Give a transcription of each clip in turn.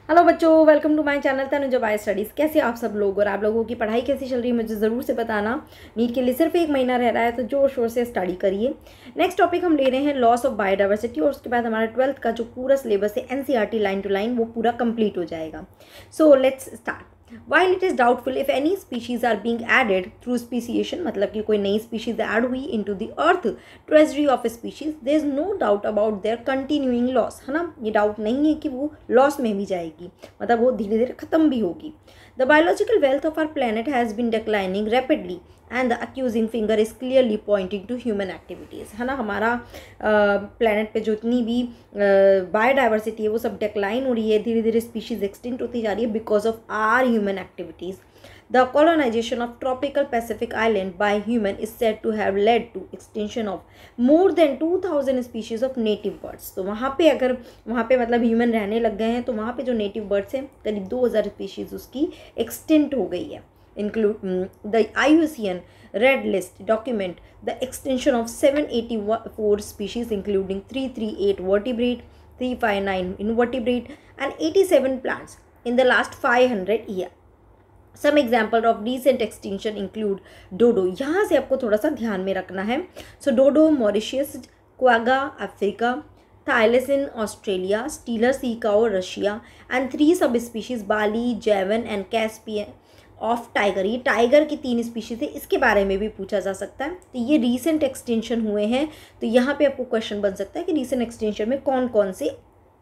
Hello बच्चों, welcome to my channel Tanuja by studies. कैसे आप सब लोग और आप लोगों की पढ़ाई कैसी चल रही है मुझे ज़रूर से बताना। नीट के लिए सिर्फ 1 महीना रह रहा है तो जोर शोर से स्टडी करिए। नेक्स्ट टॉपिक हम ले रहे हैं लॉस ऑफ बायोडाइवर्सिटी और उसके बाद हमारा 12th का जो पूरा सिलेबस है एनसीईआरटी लाइन टू लाइन वो पूरा कंप्लीट हो जाएगा। So let's start. While it is doubtful if any species are being added through speciation, मतलब कि कोई नई species ऐड हुई into the earth treasury of a species, there is no doubt about their continuing loss, है ना। ये doubt नहीं है कि वो लॉस में भी जाएगी, मतलब वो धीरे धीरे ख़त्म भी होगी। The biological wealth of our planet has been declining rapidly and the accusing finger is clearly pointing to human activities, है ना। हमारा प्लानट पे जो इतनी भी बायोडाइवर्सिटी है वो सब डिक्लाइन हो रही है, धीरे धीरे स्पीशीज एक्सटिंक्ट होती जा रही है because of our human activities. The colonization of tropical Pacific island by human is said to have led to extinction of more than 2000 species of native birds। तो वहाँ पे अगर वहाँ पे मतलब ह्यूमन रहने लग गए हैं तो वहाँ पे जो नेटिव बर्ड्स हैं करीब 2000 स्पीशीज़ उसकी एक्सटेंट हो गई है। Include the IUCN Red List document the extinction of 784 species including 338 vertebrate, 359 invertebrate and 87 plants in the last 500 years। Some example of recent extinction include dodo। यहाँ से आपको थोड़ा सा ध्यान में रखना है। So dodo Mauritius, quagga Africa, Thylacine Australia, Steller sea cow Russia and 3 subspecies Bali, Javan and Caspian of tiger. ये टाइगर की 3 स्पीशीज़ है, इसके बारे में भी पूछा जा सकता है। तो ये रीसेंट एक्सटेंशन हुए हैं, तो यहाँ पे आपको क्वेश्चन बन सकता है कि रीसेंट एक्सटेंशन में कौन कौन से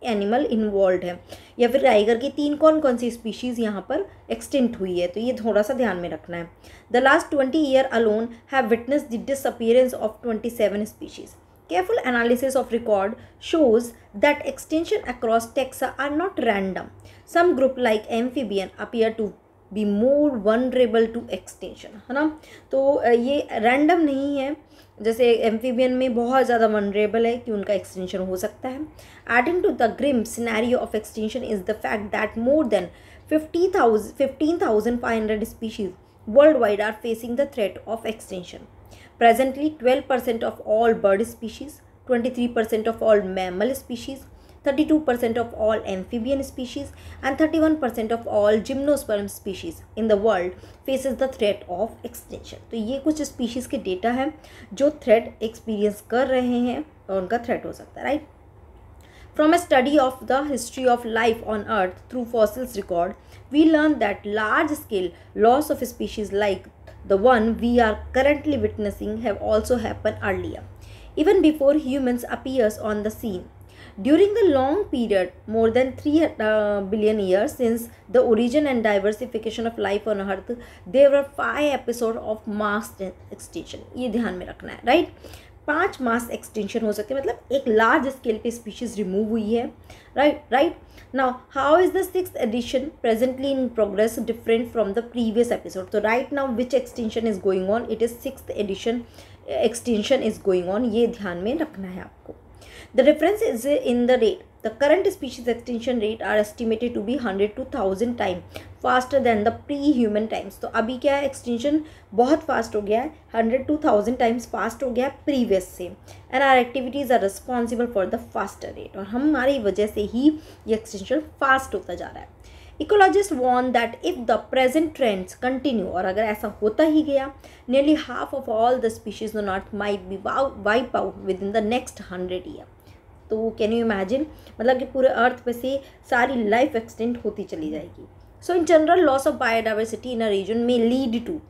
एनिमल इन्वॉल्व है, या फिर टाइगर की 3 कौन कौन सी स्पीशीज़ यहाँ पर एक्सटेंट हुई है, तो ये थोड़ा सा ध्यान में रखना है। The last 20 year alone have witness the disappearance of 27 species. Careful analysis of record shows that extinction across taxa are not random. Some group like amphibian appear to be more vulnerable to extinction, है ना। तो ये random नहीं है, जैसे amphibian में बहुत ज़्यादा वनरेबल है कि उनका एक्सटेंशन हो सकता है। Adding to the grim scenario of extinction is the fact that more than 15,500 species worldwide are facing the threat of extinction. Presently, 12% of all bird species, 23% of all mammal species, 32% of all amphibian species and 31% of all gymnosperm species in the world faces the threat of extinction। तो ये कुछ species के data हैं जो threat experience कर रहे हैं और उनका threat हो सकता है, right? From a study of the history of life on Earth through fossils record, we learn that large-scale loss of species like the one we are currently witnessing have also happened earlier, even before humans appears on the scene. During the long period, more than 3 billion years since the origin and diversification of life on Earth, there were 5 episodes of mass extinction। ये ध्यान में रखना है, right? 5 मास extension हो सकते हैं, मतलब एक लार्ज स्केल पे स्पीशीज रिमूव हुई है, right. Now how is the 6th edition presently in progress different from the previous episode. तो right now which extension is going on, it is 6th edition extension is going on, ये ध्यान में रखना है आपको। The difference is in the rate. The current species extinction rate are estimated to be 100 to 1000 times faster than the pre-human times। तो अभी क्या है, एक्सटेंशन बहुत फास्ट हो गया है, 100 to 1000 टाइम्स फास्ट हो गया है प्रीवियस से। And our activities are responsible for the faster rate, और हमारी वजह से ही ये एक्सटेंशन फास्ट होता जा रहा है। Ecologists warn that if the present trends continue, और अगर ऐसा होता ही गया, nearly half of all the species on Earth might be wiped out within the next 100 years। तो कैन यू इमेजिन, मतलब कि पूरे अर्थ पे से सारी लाइफ एक्सटेंड होती चली जाएगी। So in general loss of biodiversity in a region में लीड टू,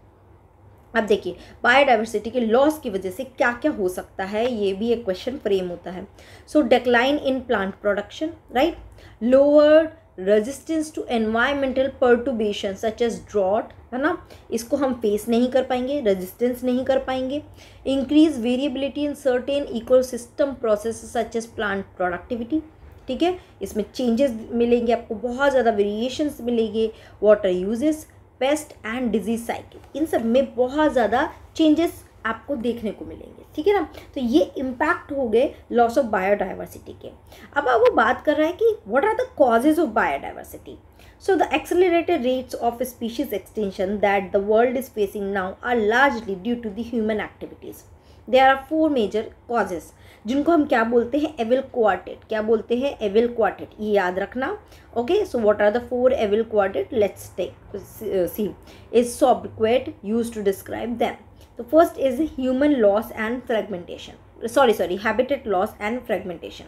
अब देखिए बायोडाइवर्सिटी के लॉस की वजह से क्या क्या हो सकता है, ये भी एक क्वेश्चन फ्रेम होता है। So decline in plant production, right, lower resistance to environmental perturbation such as drought, है ना, इसको हम फेस नहीं कर पाएंगे, रेजिस्टेंस नहीं कर पाएंगे। Increase variability in certain ecosystem process such as plant productivity, ठीक है, इसमें चेंजेस मिलेंगे आपको, बहुत ज़्यादा वेरिएशंस मिलेंगे। Water uses, pest and disease cycle, इन सब में बहुत ज़्यादा चेंजेस आपको देखने को मिलेंगे, ठीक है ना। तो ये इम्पैक्ट हो गए लॉस ऑफ बायोडाइवर्सिटी के। अब वो बात कर रहा है कि what are the causes of biodiversity. So the accelerated rates of species extinction that the world is facing now are largely due to the human activities. There are 4 major causes जिनको हम क्या बोलते हैं, एविल क्वार्टेट। क्या बोलते हैं, evil quartet, ये याद रखना। Okay, so what are the 4 evil quartet, let's take see is sobriquet used to describe them. तो first is human loss and fragmentation, sorry habitat loss and fragmentation.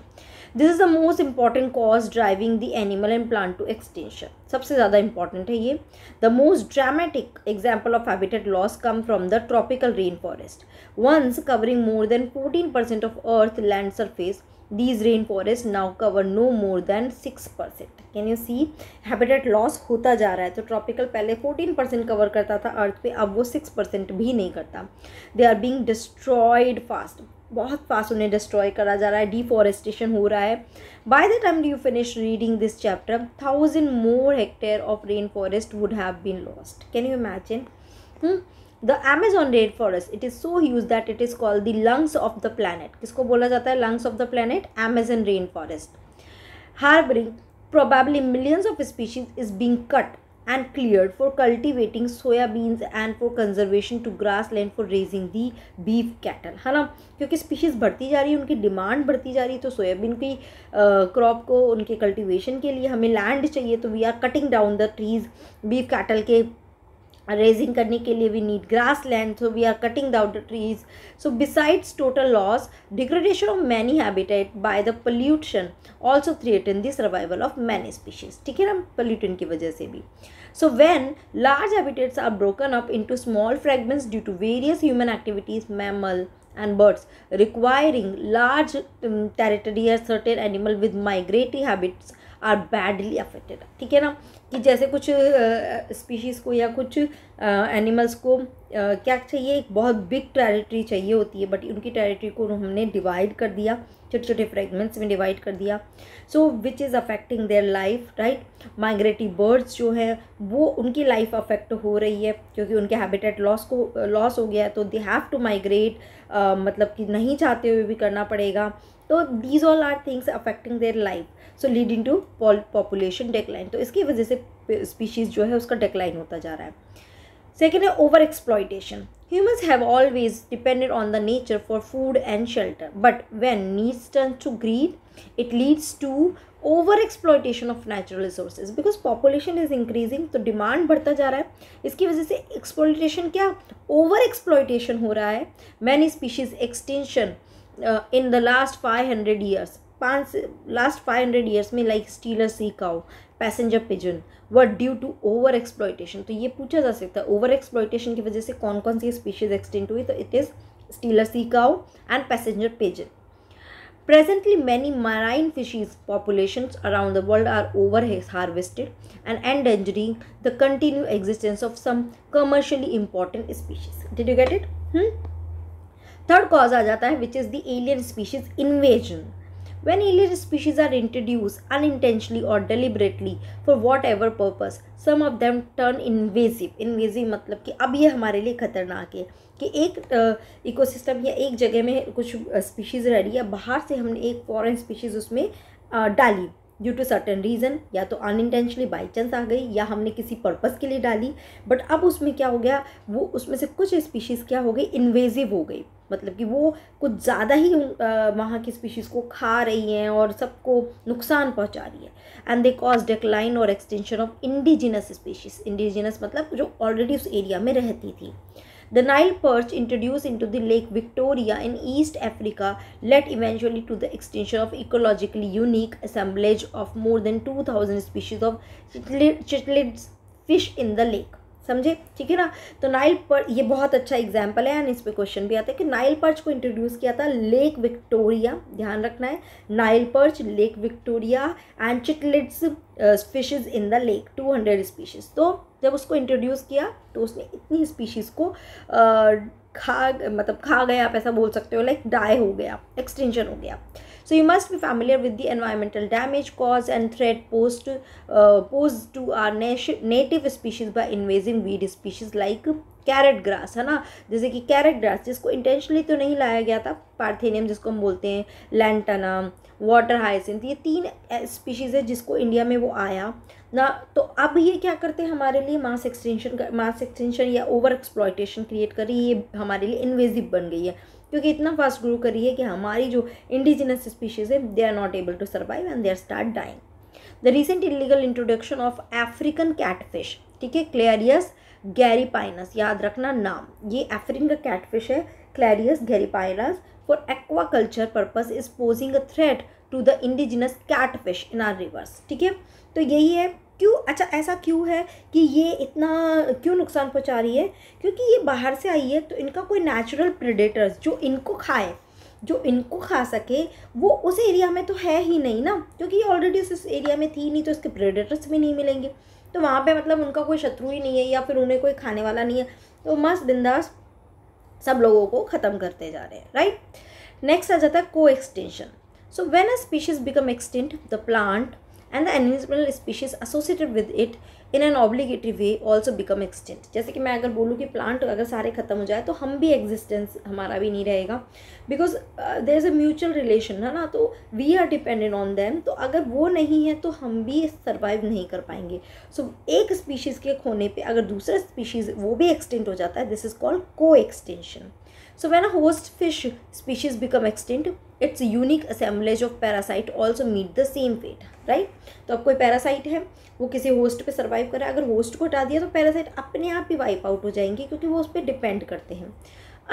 This is the most important cause driving the animal and plant to extinction. सबसे ज़्यादा important है ये। The most dramatic example of habitat loss come from the tropical rainforest. Once covering more than 14% of Earth land surface, these rainforests now cover no more than 6%. Can you see? Habitat loss होता जा रहा है। तो tropical पहले 14% cover करता था अर्थ पे, अब वो 6% भी नहीं करता। They are being destroyed fast. बहुत फास्ट उन्हें डिस्ट्रॉय करा जा रहा है, डिफॉरेस्टेशन हो रहा है। By the time you finish reading this chapter 1000 more hectare of rainforest would have been lost. Can you imagine? The Amazon rainforest, it is so huge that it is called the lungs of the planet. किसको बोला जाता है lungs of the planet? Amazon rainforest. Harboring probably millions of species is being cut and cleared for cultivating soya beans and for conservation to grassland for raising the beef cattle, है ना। क्योंकि species बढ़ती जा रही है, उनकी demand बढ़ती जा रही है, तो सोयाबीन की क्रॉप को उनके कल्टीवेशन के लिए हमें लैंड चाहिए, तो we are cutting down the trees. Beef cattle के raising करने के लिए we need grassland, so we are cutting down the trees. So besides total loss, degradation of many habitat by the pollution also threaten the survival of many species. ठीक है ना, pollutant की वजह से भी। So when large habitats are broken up into small fragments due to various human activities, mammal and birds requiring large territory, or certain animal with migratory habits are badly affected. ठीक है ना, कि जैसे कुछ स्पीशीज़ को या कुछ animals को क्या चाहिए, एक बहुत बिग टेरिटरी चाहिए होती है, बट उनकी टेरिटरी को हमने डिवाइड कर दिया, छोटे छोटे फ्रेगमेंट्स में डिवाइड कर दिया। So which is affecting their life, right. Migratory birds जो है वो उनकी लाइफ अफेक्ट हो रही है, क्योंकि उनके हैबिटेट लॉस हो गया है, तो दे हैव टू माइग्रेट, मतलब कि नहीं चाहते हुए भी करना पड़ेगा। तो these all are things affecting their life, so leading to population decline. तो इसकी वजह से स्पीशीज़ जो है उसका डिक्लाइन होता जा रहा है। सेकेंड है over exploitation. Humans have always depended on the nature for food and shelter, but when needs turn to greed, it leads to over exploitation of natural resources. Because population is increasing, तो demand बढ़ता जा रहा है, इसकी वजह से exploitation क्या, over exploitation हो रहा है। Many species extinction in the last 500 years, last 500 years में like Steller sea cow, passenger pigeon were due to over exploitation. तो ये पूछा जा सकता है ओवर एक्सप्लॉयटेशन की वजह से कौन कौन सी स्पीशीज एक्सटिंक्ट हुई, तो it is stealer sea cow and passenger pigeon. Presently, many marine fishes populations around the world are over harvested and endangering the continued existence of some commercially important species. Did you get it? Third cause आ जाता है, which is the alien species invasion. When alien species are introduced unintentionally or deliberately for whatever purpose, some of them turn invasive. Invasive मतलब कि अब ये हमारे लिए खतरनाक है कि एक इकोसिस्टम या एक जगह में कुछ स्पीशीज़ रह रही है, बाहर से हमने एक फॉरेन स्पीशीज़ उसमें डाली ड्यू टू सर्टेन रीज़न, या तो अनइंटेंशनली बाई चांस आ गई या हमने किसी पर्पज़ के लिए डाली, बट अब उसमें क्या हो गया, वो उसमें से कुछ स्पीशीज़ क्या हो गई, इन्वेजिव हो गई, मतलब कि वो कुछ ज़्यादा ही वहाँ की स्पीशीज़ को खा रही हैं और सबको नुकसान पहुँचा रही है। एंड दे कॉज डिक्लाइन और extension of indigenous species. Indigenous मतलब जो ऑलरेडी उस एरिया में रहती थी। The Nile perch introduced into the Lake Victoria in East Africa led eventually to the extinction of ecologically unique assemblage of more than 2000 species of cichlid fish in the lake. समझे, ठीक है ना। तो Nile पर ये बहुत अच्छा example है एंड इस पर क्वेश्चन भी आता है कि नाइल पर्च को इंट्रोड्यूस किया था लेक विक्टोरिया, ध्यान रखना है, Nile perch, lake Victoria and cichlids fishes in the lake, 200 species. तो जब उसको इंट्रोड्यूस किया तो उसने इतनी स्पीशीज़ को खा गया, आप ऐसा बोल सकते हो, लाइक डाई हो गया, एक्सटेंशन हो गया। So you must be familiar with the environmental damage caused and threat posed to our native species by invasive weed species like carrot grass, है ना। जैसे कि कैरेट ग्रास जिसको इंटेंशनली तो नहीं लाया गया था, पार्थेनियम जिसको हम बोलते हैं, लैंटाना, वाटर हाइसिंथ, ये 3 स्पीशीज़ है जिसको इंडिया में वो आया ना। तो अब ये क्या करते हैं हमारे लिए, मास एक्सटेंशन या ओवर एक्सप्लॉयटेशन क्रिएट कर रही है, ये हमारे लिए इन्वेजिव बन गई है। क्योंकि इतना फास्ट ग्रो कर रही है कि हमारी जो इंडिजिनस स्पीशीज़ है they are not able to survive and they are start dying. The recent illegal introduction of African catfish, ठीक है, क्लेरियस गैरीपाइनस, याद रखना नाम, ये अफ्रीकन का कैटफिश है Clarias gariepinus, for aquaculture purpose is posing a threat to the indigenous catfish in our rivers. ठीक है, तो यही है क्यों. अच्छा, ऐसा क्यों है कि ये इतना क्यों नुकसान पहुंचा रही है, क्योंकि ये बाहर से आई है तो इनका कोई नेचुरल प्रेडेटर्स जो इनको खाए, जो इनको खा सके, वो उस एरिया में तो है ही नहीं ना, क्योंकि ये ऑलरेडी उस एरिया में थी नहीं, तो इसके प्रेडेटर्स भी नहीं मिलेंगे, तो वहाँ पे मतलब उनका कोई शत्रु ही नहीं है या फिर उन्हें कोई खाने वाला नहीं है, तो मस्त बिंदास सब लोगों को ख़त्म करते जा रहे हैं, राइट. नेक्स्ट आ जाता है को extension. So when a species become extinct, the plant and the animal species associated with it in an obligatory way also become extinct. जैसे कि मैं अगर बोलूँ कि प्लांट अगर सारे ख़त्म हो जाए तो हम भी एग्जिस्टेंस हमारा भी नहीं रहेगा, because there is a mutual relation है ना, तो we are dependent on them, तो अगर वो नहीं है तो हम भी सर्वाइव नहीं कर पाएंगे. सो एक स्पीशीज़ के खोने पे अगर दूसरा स्पीशीज़ वो भी एक्सटिंक्ट हो जाता है, दिस इज़ कॉल्ड को extension. So when a host fish species become extinct, its unique assemblage of parasite also meet the same fate, right? तो अब कोई पैरासाइट है, वो किसी होस्ट पे सर्वाइव कर रहा है, अगर होस्ट को हटा दिया तो पैरासाइट अपने आप ही वाइप आउट हो जाएंगे, क्योंकि वो उस पर डिपेंड करते हैं.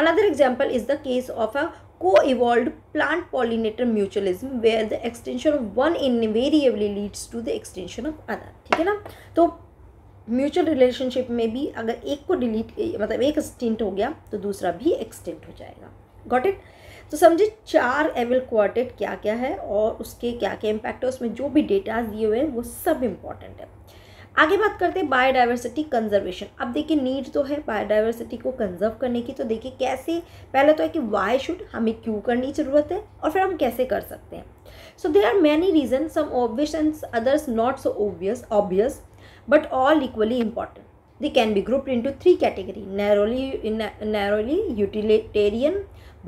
Another example is the case of a co-evolved plant pollinator mutualism where the extinction of one invariably leads to the extinction of other. ठीक है ना, तो म्यूचुअल रिलेशनशिप में भी अगर एक को डिलीट मतलब एक एक्सटिंक्ट हो गया तो दूसरा भी एक्सटिंक्ट हो जाएगा. Got it. तो समझे 4 एविल क्वार्टेट क्या क्या है और उसके क्या क्या इम्पैक्ट है, उसमें जो भी डेटा दिए हुए हैं वो सब इम्पॉर्टेंट है. आगे बात करते हैं बायोडाइवर्सिटी कंजर्वेशन. अब देखिए नीड तो है बायोडाइवर्सिटी को कंजर्व करने की, तो देखिए कैसे, पहले तो है कि वाई शुड, हमें क्यों करनी ज़रूरत है और फिर हम कैसे कर सकते हैं. So there are many reason, some obvious and others not so obvious but all equally important. They can be grouped into 3 categories: narrowly utilitarian,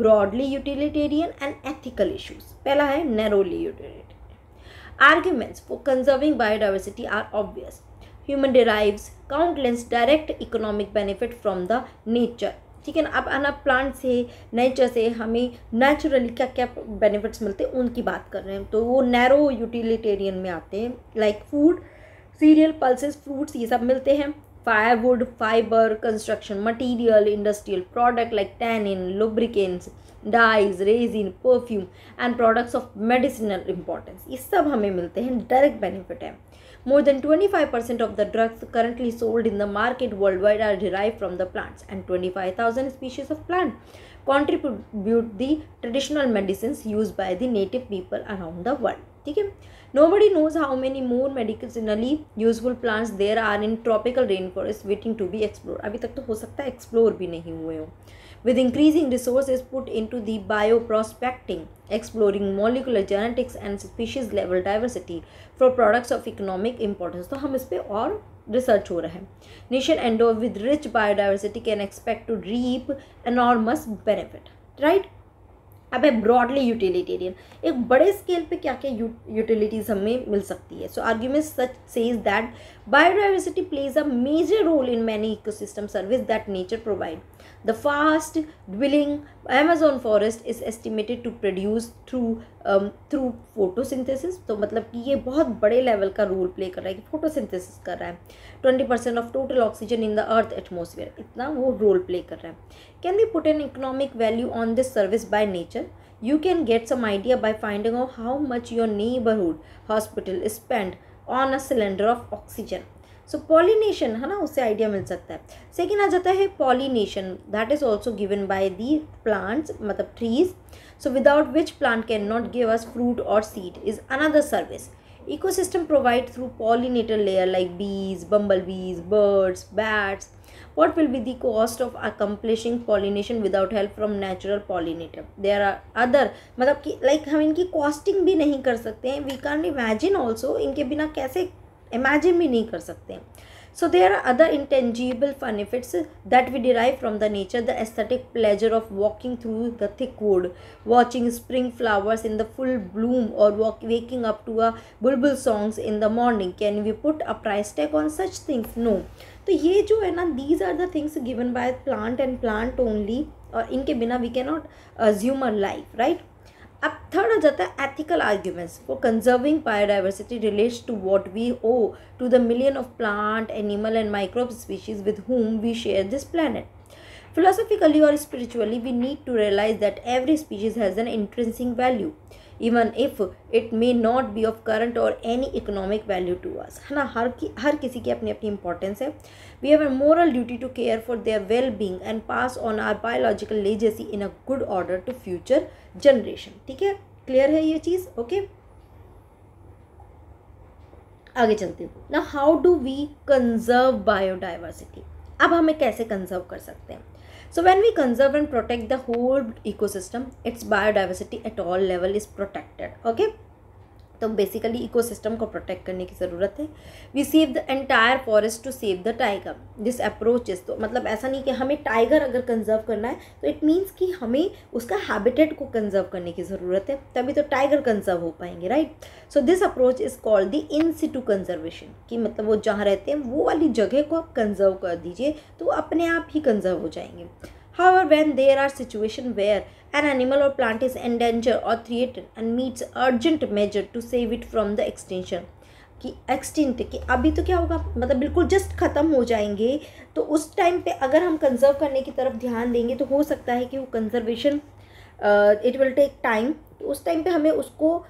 broadly utilitarian and ethical issues. पहला है narrowly utilitarian. Arguments for conserving biodiversity are obvious. Human derives countless direct economic benefit from the nature. ठीक है ना, अब अना plant से, nature से हमें नेचुरली क्या क्या बेनिफिट्स मिलते हैं उनकी बात कर रहे हैं, तो वो नैरो यूटिलिटेरियन में आते हैं. Like food, cereal, pulses, fruits, ये सब मिलते हैं. Firewood, fibre, construction material, industrial product like tannin, lubricants, dyes, resin, perfume and products of medicinal importance, ये सब हमें मिलते हैं, डायरेक्ट बेनिफिट है. More than 25% of the drugs currently sold in the market worldwide are derived from the plants, and 25,000 species of plant contribute the traditional medicines used by the native people around the world. ठीक है. Nobody knows how many more medicinally useful plants there are in tropical rainforest waiting to be explored. अभी तक तो हो सकता है explore भी नहीं हुए हो. With increasing resources put into the bioprospecting, exploring molecular genetics and species level diversity for products of economic importance, तो हम इस पे और रिसर्च हो रहा है. Nation endowed with rich biodiversity can expect to reap enormous benefit, right? अब है ब्रॉडली यूटिलिटेरियन. एक बड़े स्केल पे क्या क्या यूटिलिटीज़ हमें मिल सकती है. So argument such says that biodiversity plays a major role in many ecosystem service that nature provide. The fast dwelling Amazon forest is estimated to produce through photosynthesis. तो मतलब कि ये बहुत बड़े लेवल का रोल प्ले कर रहा है कि फोटोसिंथेसिस कर रहा है. 20% of total oxygen in the earth atmosphere, इतना वो रोल प्ले कर रहा है. Can we put an economic value on this service by nature? You can get some idea by finding out how much your neighborhood hospital spend on a cylinder of oxygen. So pollination है ना, उससे idea मिल सकता है. Second आ जाता है pollination, that is also given by the plants, मतलब trees. So without which plant cannot give us fruit or seed is another service. Ecosystem provide through pollinator layer like bees, bumblebees, birds, bats. What will be the cost of accomplishing pollination without help from natural pollinator? There are other, मतलब कि like हम इनकी costing भी नहीं कर सकते हैं. We can't imagine also, इनके बिना कैसे इमेजिन भी नहीं कर सकते हैं. So there are other intangible benefits that we derive from the nature. The aesthetic pleasure of walking through the thick wood, watching spring flowers in the full bloom, or waking up to a bulbul songs in the morning. Can we put a price tag on such things? No. तो ये जो है ना, these are the things given by plant and plant only. और इनके बिना we can not assume a life, right. अब third आ जाता है ethical arguments for conserving biodiversity relates to what we owe to the million of plant, animal and microbe species with whom we share this planet. Philosophically or spiritually, we need to realize that every species has an intrinsic value, even if it may not be of current or any economic value to us, है ना। हर किसी की अपनी अपनी importance है। We have a moral duty to care for their well-being and pass on our biological legacy in a good order to future generation। ठीक है, clear है ये चीज़, ओके। आगे चलते हैं ना। How do we conserve biodiversity, अब हमें कैसे कंजर्व कर सकते हैं। So when we conserve and protect the whole ecosystem, its biodiversity at all level is protected, okay। तो बेसिकली इकोसिस्टम को प्रोटेक्ट करने की ज़रूरत है। We save the entire forest to save the tiger, this approach is, तो मतलब ऐसा नहीं कि हमें टाइगर अगर कंजर्व करना है तो इट मीन्स कि हमें उसका हैबिटेट को कंजर्व करने की ज़रूरत है, तभी तो टाइगर कंजर्व हो पाएंगे, right. So this approach is called the in Situ conservation, कि मतलब वो जहाँ रहते हैं वो वाली जगह को आप कंजर्व कर दीजिए तो वो अपने आप ही कंजर्व हो जाएंगे। However, when there are situations where an animal or plant is endangered or threatened and needs urgent measure to save it from the extinction, कि एक्सटिंक्ट, कि अभी तो क्या होगा, मतलब बिल्कुल जस्ट ख़त्म हो जाएंगे, तो उस टाइम पे अगर हम कंजर्व करने की तरफ ध्यान देंगे तो हो सकता है कि वो conservation it will take time, तो उस टाइम पे हमें उसको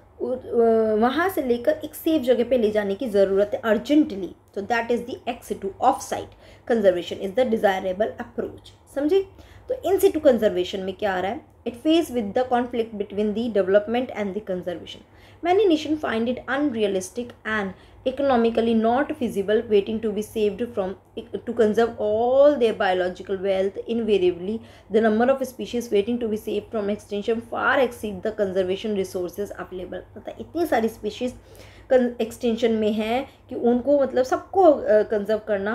वहाँ से लेकर एक सेफ जगह पे ले जाने की ज़रूरत है अर्जेंटली। तो that is the x two of site conservation is the desirable approach, समझे। तो इन सिटू कंजर्वेशन में क्या आ रहा है, it face with the conflict between the development and the conservation. Many nation find it unrealistic and economically not feasible waiting to be saved from to conserve all their biological wealth. Invariably the number of species waiting to be saved from extinction far exceed the conservation resources available। मतलब इतनी सारी species extinction में है कि उनको मतलब सबको conserve करना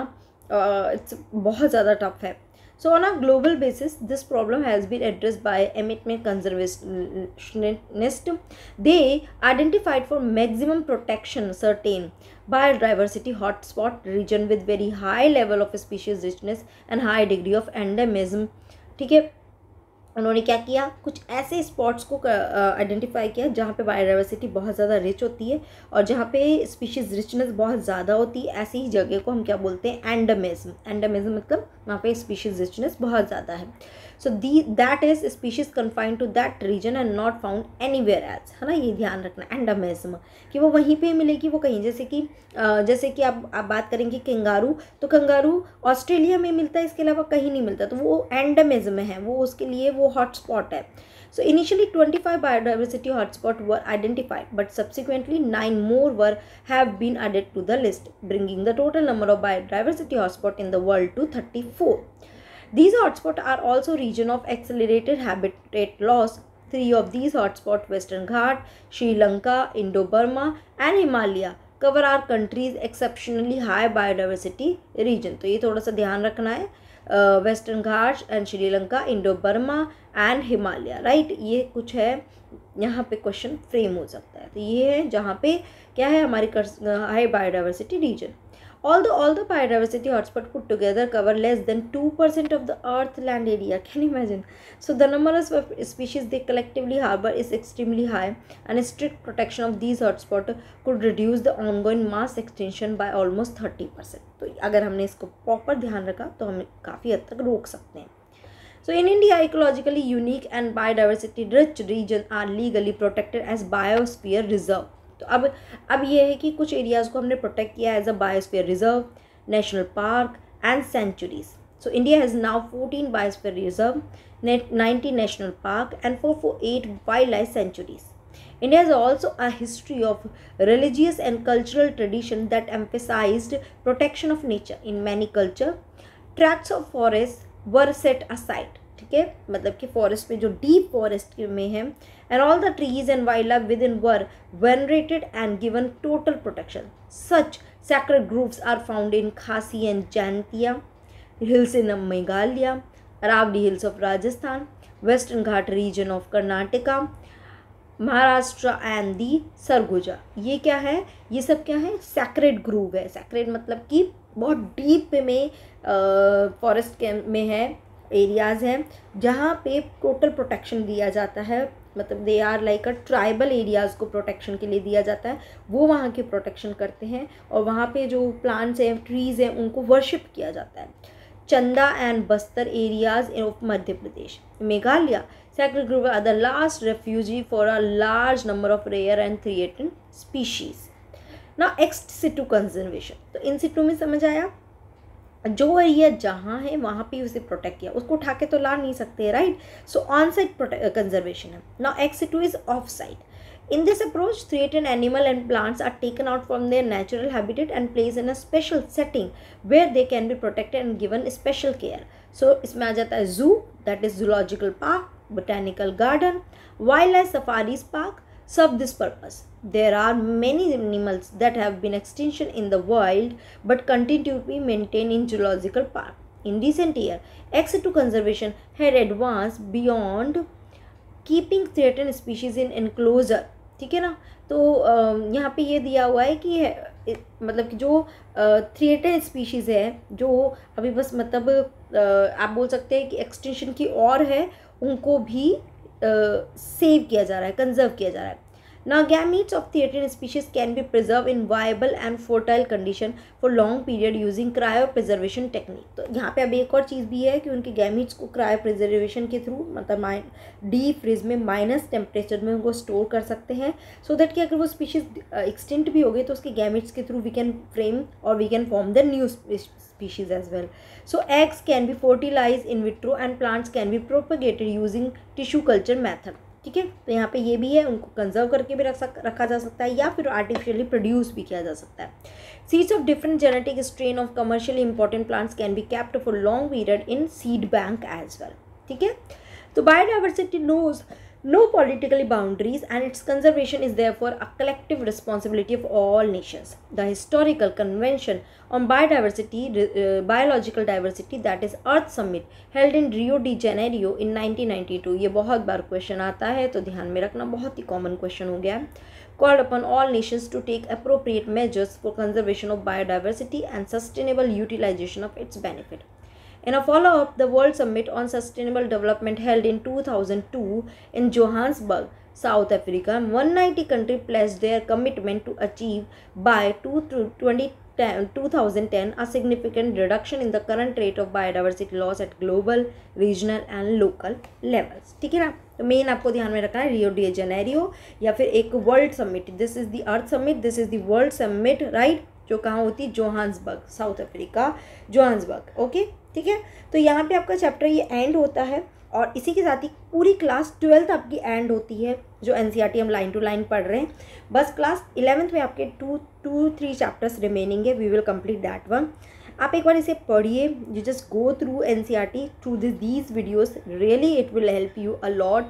बहुत ज़्यादा टफ है। So on a global basis, this problem has been addressed by eminent conservationists. They identified for maximum protection certain biodiversity hotspot region with very high level of species richness and high degree of endemism। ठीक है, उन्होंने क्या किया, कुछ ऐसे spots को identify किया जहाँ पे बायोडाइवर्सिटी बहुत ज़्यादा रिच होती है और जहाँ पे स्पीशीज़ रिचनेस बहुत ज़्यादा होती है, ऐसी ही जगह को हम क्या बोलते हैं, एंडेमिज्म। एंडेमिज्म मतलब वहाँ पे स्पीशीज़ रिचनेस बहुत ज़्यादा है। So that is species confined to that region and not found anywhere else, है ना, ये ध्यान रखना। एंडेमिज्म कि वो वहीं पे मिलेगी, वो कहीं, जैसे कि आप बात करेंगे कंगारू, तो कंगारू ऑस्ट्रेलिया में मिलता है, इसके अलावा कहीं नहीं मिलता, तो वो एंडेमिज्म है, वो उसके लिए वो हॉटस्पॉट है। So initially 25 biodiversity hotspots were identified, but subsequently 9 more have been added to the list, bringing the total number of biodiversity hotspots in the world to 34. These hotspots are also region of accelerated habitat loss. 3 of these hotspots, Western Ghat, Sri Lanka, Indo-Burma and Himalaya, cover our country's exceptionally high biodiversity region। तो ये थोड़ा सा ध्यान रखना है, western Ghat and Sri Lanka, Indo Burma and Himalaya, right. ये कुछ है यहाँ पे क्वेश्चन फ्रेम हो सकता है, तो ये है जहाँ पे क्या है हमारी high biodiversity region. All the biodiversity hotspots put together cover less than 2% of the earth land area. Can you imagine? So the numbers of species they collectively harbor is extremely high, and strict protection of these hotspots could reduce the ongoing mass extinction by almost 30%. तो अगर हमने इसको proper ध्यान रखा तो हम काफ़ी हद तक रोक सकते हैं। So in India, ecologically unique and biodiversity rich regions are legally protected as biosphere reserve. तो अब ये है कि कुछ एरियाज़ को हमने प्रोटेक्ट किया as a biosphere reserve, national park and sanctuaries. So India has now 14 biosphere reserve, 90 national park and 448 wild life sanctuaries. India has also a history of religious and cultural tradition that emphasized protection of nature. In many culture, tracts of forest were set aside. ठीक है, मतलब कि forest में जो deep forest में है, and all the trees and wild life with in were venerated and given total protection. Such sacred groves are found in Khasi and Jaintia hills in Meghalaya, Aravalli hills of Rajasthan, Western Ghat region of Karnataka, Maharashtra and the Surguja. ये क्या है, ये सब क्या है, sacred groove है। Sacred मतलब कि बहुत डीप में फॉरेस्ट के में है, एरियाज़ हैं जहाँ पे टोटल प्रोटेक्शन दिया जाता है, मतलब they are like a tribal areas को प्रोटेक्शन के लिए दिया जाता है, वो वहाँ की प्रोटेक्शन करते हैं और वहाँ पे जो प्लांट्स हैं, ट्रीज़ हैं, उनको वर्शिप किया जाता है। चंदा and Bastar areas of Madhya Pradesh, Meghalaya sacred grove are the last refuge for a large number of rare and threatened species. Now ex situ conservation, तो इन सिटू में समझ आया, जो एरिया जहाँ है वहाँ पे उसे प्रोटेक्ट किया, उसको उठा के तो ला नहीं सकते, right. So on site conservation है। Now ex situ is off site. In this approach, threatened animal and plants are taken out from their natural habitat and placed in a special setting where they can be protected and given special care. So इसमें आ जाता है zoo, that is zoological park, botanical garden, wildlife safaris park serve this purpose. There are many animals that have been extinction in the wild but continue to be maintained in zoological park. In recent year, ex situ conservation had advanced beyond keeping threaten species in enclosure, ठीक है ना। तो यहाँ पे ये दिया हुआ है कि मतलब कि जो थ्रेटन स्पीशीज़ है जो अभी बस मतलब आप बोल सकते हैं कि एक्सटेंशन की और है, उनको भी सेव किया जा रहा है, कंजर्व किया जा रहा है। Now gametes of threatened species can be preserved in viable and fertile condition for long period using cryopreservation technique. तो यहाँ पे अब एक और चीज़ भी है कि उनके गैमीट्स को क्रायोप्रिजर्वेशन के थ्रू मतलब डीप फ्रीज में माइनस टेम्परेचर में उनको स्टोर कर सकते हैं, सो दैट कि अगर वो स्पीशीज एक्सटिंक्ट भी हो गई तो उसके गैमीट्स के थ्रू वी कैन फ्रेम और we can form the new species as well. So eggs can be fertilized in vitro and plants can be propagated using tissue culture method. ठीक है, तो यहाँ पे ये भी है, उनको कंजर्व करके भी रखा जा सकता है या फिर आर्टिफिशियली प्रोड्यूस भी किया जा सकता है। Seeds of different genetic strain of commercially important plants can be kept for long period in seed bank as well. ठीक है, तो biodiversity knows no political boundaries and its conservation is therefore a collective responsibility of all nations. The historical convention on biological diversity, that is Earth Summit, held in Rio de Janeiro in 1992, ये बहुत बार question आता है तो ध्यान में रखना, बहुत ही common question हो गया है, called upon all nations to take appropriate measures for conservation of biodiversity and sustainable utilization of its benefit. In a follow-up, the World Summit on Sustainable Development held in 2002 in Johannesburg, South Africa, 190 countries pledged their commitment to achieve by 2010 a significant reduction in the current rate of biodiversity loss at global, regional and local levels. ठीक है ना, तो main आपको ध्यान में रखना है Rio de Janeiro या फिर एक world summit, this is the earth summit, this is the world summit, right, जो कहाँ होती है, Johannesburg, south Africa, Johannesburg. Okay, ठीक है, तो यहाँ पे आपका चैप्टर ये एंड होता है और इसी के साथ ही पूरी क्लास 12th आपकी एंड होती है, जो एनसीईआरटी हम लाइन टू लाइन पढ़ रहे हैं। बस क्लास 11th में आपके 2-3 चैप्टर्स रिमेनिंग है, we will complete that one. आप एक बार इसे पढ़िए, you just go through NCERT through these videos, really it will help you a lot,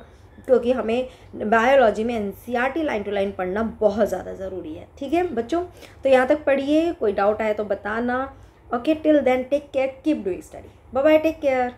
क्योंकि हमें बायोलॉजी में एनसीईआरटी लाइन टू लाइन पढ़ना बहुत ज़्यादा ज़रूरी है। ठीक है बच्चों, तो यहाँ तक पढ़िए, कोई डाउट आए तो बताना। Okay, till then take care, keep doing study, bye bye, take care.